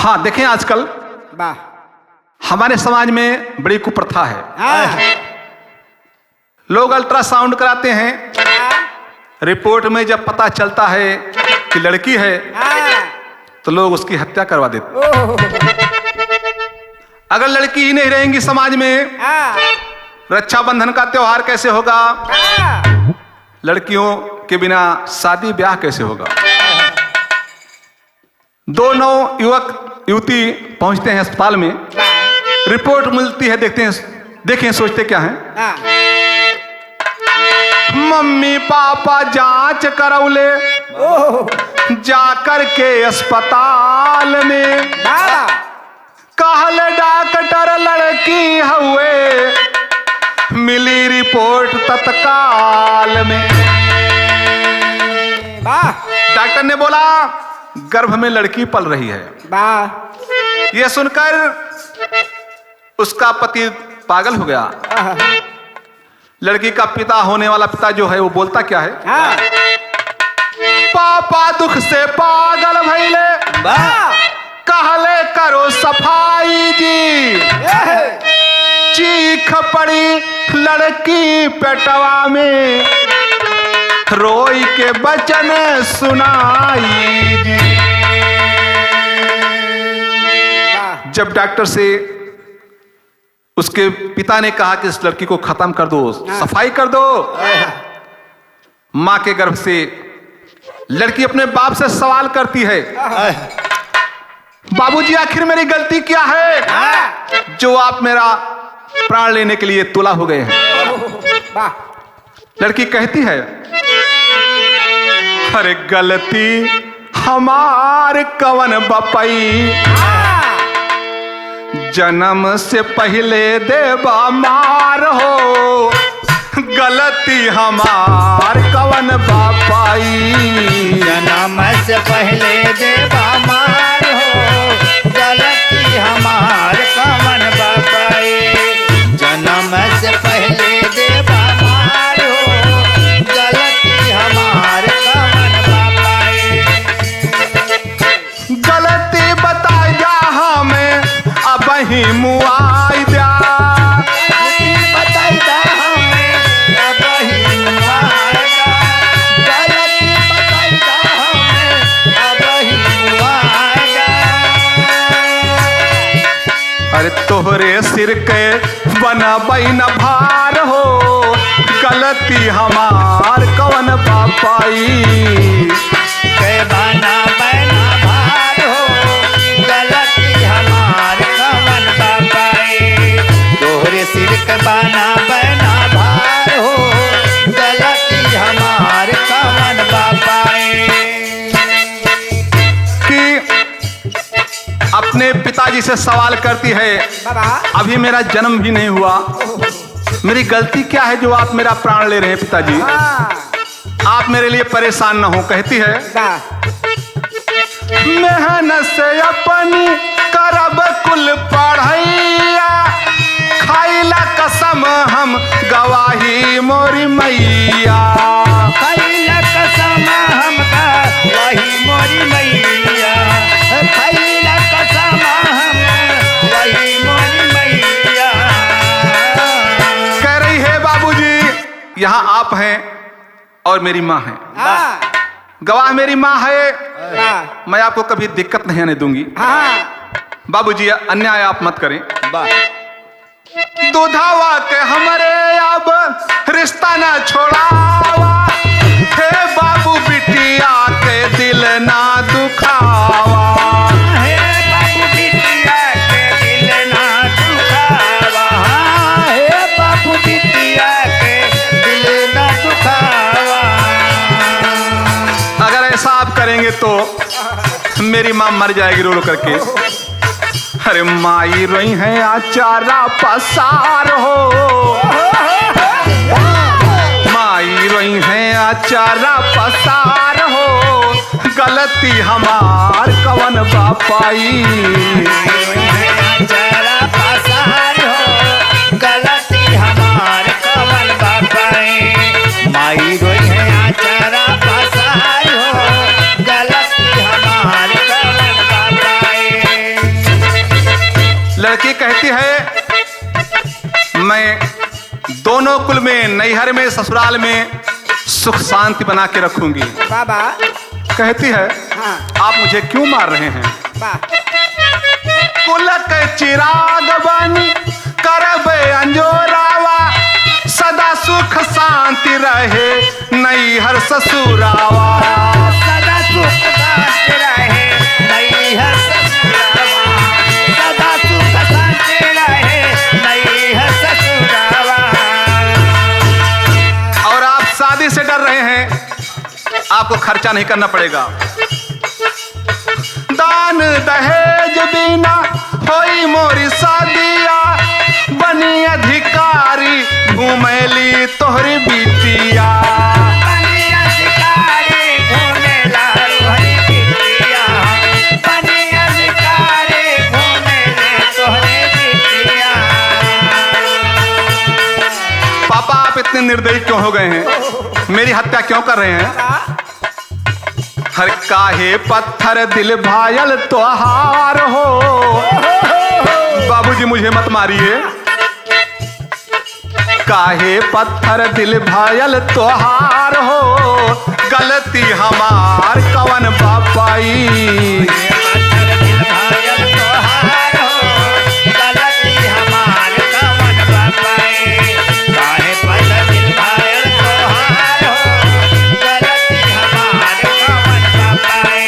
हाँ देखें, आजकल हमारे समाज में बड़ी कुप्रथा है। लोग अल्ट्रासाउंड कराते हैं, रिपोर्ट में जब पता चलता है कि लड़की है तो लोग उसकी हत्या करवा देते। अगर लड़की ही नहीं रहेंगी समाज में, रक्षाबंधन का त्योहार कैसे होगा? लड़कियों के बिना शादी ब्याह कैसे होगा? दो नौ युवक युवती पहुंचते हैं अस्पताल में, रिपोर्ट मिलती है, देखते हैं, देखें सोचते क्या है। मम्मी पापा जांच करौले जाकर के अस्पताल में, कहल डॉक्टर लड़की हुए, मिली रिपोर्ट तत्काल में। डॉक्टर ने बोला गर्भ में लड़की पल रही है। यह सुनकर उसका पति पागल हो गया। लड़की का पिता होने वाला पिता जो है वो बोलता क्या है? पापा दुख से पागल भइले, कहले करो सफाई जी। चीख पड़ी लड़की पेटवा में, रोई के बचन सुनाई जी। जब डॉक्टर से उसके पिता ने कहा कि इस लड़की को खत्म कर दो, सफाई कर दो, मां के गर्भ से लड़की अपने बाप से सवाल करती है, बाबूजी आखिर मेरी गलती क्या है जो आप मेरा प्राण लेने के लिए तुला हो गए हैं? लड़की कहती है, अरे गलती हमार कवन बपई, जन्म से पहले देवा मार हो, गलती हमार कवन बापाई। जन्म से पहले देवा मार हो, गलती हमार कवन बापाई। जन्म से पहले देवा मार हो, गलती हमार कवन बापाई। गलती बता जा हमें अब ही मुआई दिया, तोहरे सिर के बनबई न भार हो, गलती हमार कवन बापाई। के बनबई न भार हो, गलती हमार कवन बापाई। तोहरे सिर के बनबई न भार हो, गलती हमार कवन बापाई। अपने पिताजी से सवाल करती है, अभी मेरा जन्म भी नहीं हुआ, मेरी गलती क्या है जो आप मेरा प्राण ले रहे हैं पिताजी? आप मेरे लिए परेशान न हो। कहती है, मेहनत से अपनी करब कुल पढ़ैया, खाइला कसम हम गवाही मोरी मैया। खाइला कसम हम गवाही मोरी मैया, खाइला कसम हम वही मोरी मैया। कह रही है बाबूजी यहाँ आप हैं और मेरी माँ है, गवाह मेरी माँ है, मैं आपको कभी दिक्कत नहीं आने दूंगी। बाबूजी अन्याय आप मत करें। दूधावा के हमारे अब रिश्ता ना छोड़ावा, हे बाबू बिटिया के दिल ना दुखावा। करेंगे तो मेरी माँ मर जाएगी रो रो करके। अरे माई रोई है आचारा पसार हो, माई रोई है आचारा पसार हो, गलती हमार कवन बापाई। आचारा पसार हो, गलती हमार कवन बापाई। माई रोई है आचारा पसार हो, गलती हमार कवन बापाई। लड़की कहती है मैं दोनों कुल में, नैहर में ससुराल में सुख शांति बना के रखूंगी। बाबा कहती है हाँ आप मुझे क्यों मार रहे हैं? वाह कुल के चिराग बनी करबे अंजोरावा, सदा सुख शांति रहे नैहर ससुरावा। सदा सुख शांति रहे नैहर ससुरावा, सदा सुख शांति रहे नैहर ससुरावा। और आप शादी से डर रहे हैं, आपको खर्चा नहीं करना पड़ेगा। दान दहेज बिना होई मोरी शादिया, बनी अधिकारी घूमेली तोहरी बिटिया। बनी अधिकारी घूमेला तोहरी बिटिया, बनी अधिकारी घूमेले तोहरी बिटिया। पापा आप इतने निर्दयी क्यों हो गए हैं? मेरी हत्या क्यों कर रहे हैं? हर काहे पत्थर दिल भायल तोहार हो। बाबूजी मुझे मत मारिए। काहे पत्थर दिल भायल तोहार हो, गलती हमार कवन बापाई। पत्थर दिल भायल तोहार हो, गलती हमार कवन बापाई। काहे पत्थर दिल भायल तोहार हो, गलती हमार कवन बापाई।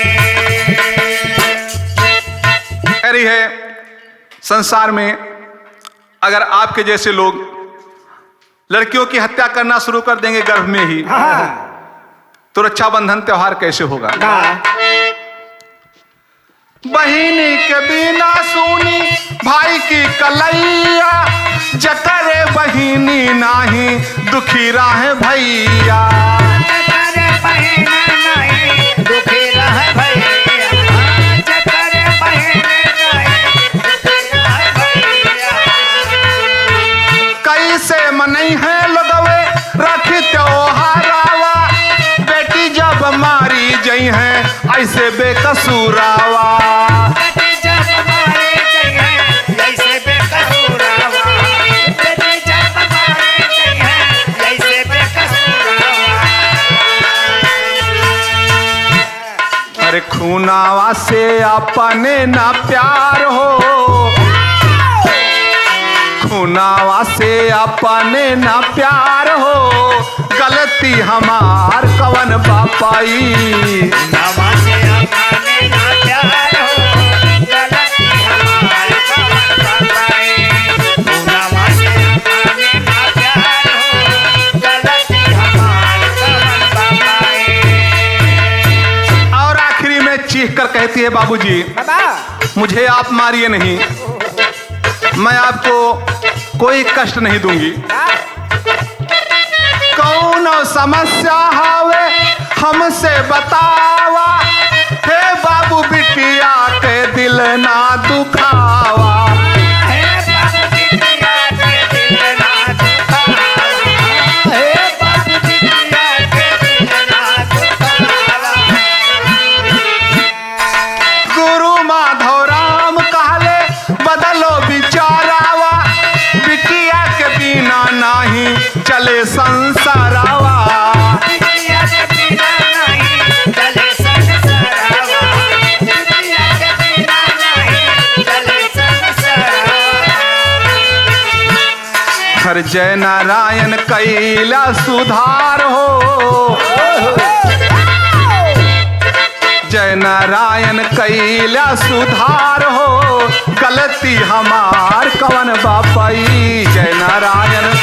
कह रही है संसार में अगर आपके जैसे लोग लड़कियों की हत्या करना शुरू कर देंगे गर्भ में ही, तो रक्षाबंधन त्योहार कैसे होगा? बहिनी के बिना सुनी भाई की कलैया, जकरे बहिनी नाही दुखी रहे भैया। जकरे बहिन नहीं दुखी रहे भैया, जकरे बहिन नहीं दुखी रहे भैया। कैसे मनई है लोगवे रखी त्योहारावा, बेटी जब मारी जई है ऐसे बेकसूरावा। बेटी जब मारे गई है जैसे बेकसूरावा, बेटी जब मारे गई है जैसे बेकसूरावा। अरे खूनावा से अपने ना प्यार हो, खूनावा से अपने ना प्यार हो, गलती हमार कवन बापाई। नवा से अपने ना प्यार हो, गलती हमार कवन बापाई। नवा से अपने ना प्यार हो, गलती हमार कवन बापाई। और आखिरी में चीख कर कहती है बाबूजी मुझे आप मारिए नहीं, मैं आपको कोई कष्ट नहीं दूंगी। कौन समस्या हावे हमसे बतावा, हे बाबू बिटिया के दिल ना दुखावा। हे बाबू बिटिया के दिल ना दुखावा, हे बाबू बिटिया के दिल ना दुखावा। गुरु माधव राम कहले बदलो बिचारावा, बिटिया के बिना नहीं चले संसारावा। बिटिया के बिना नहीं चले संसारावा, बिटिया के बिना नहीं चले संसारावा। हर जय नारायण कैला सुधार हो, जय नारायण कैला सुधार हो, गलती हमार कवन बापाई। जय नारायण